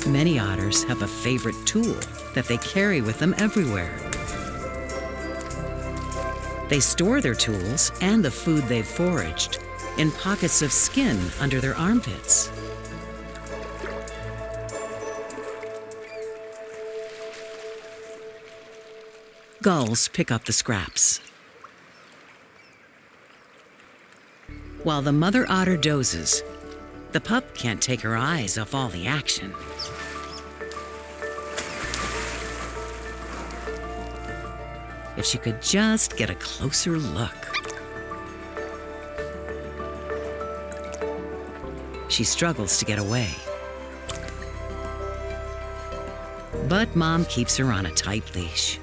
Many otters have a favorite tool that they carry with them everywhere. They store their tools and the food they've foraged in pockets of skin under their armpits. Gulls pick up the scraps. While the mother otter dozes, the pup can't take her eyes off all the action. If she could just get a closer look. She struggles to get away. But Mom keeps her on a tight leash.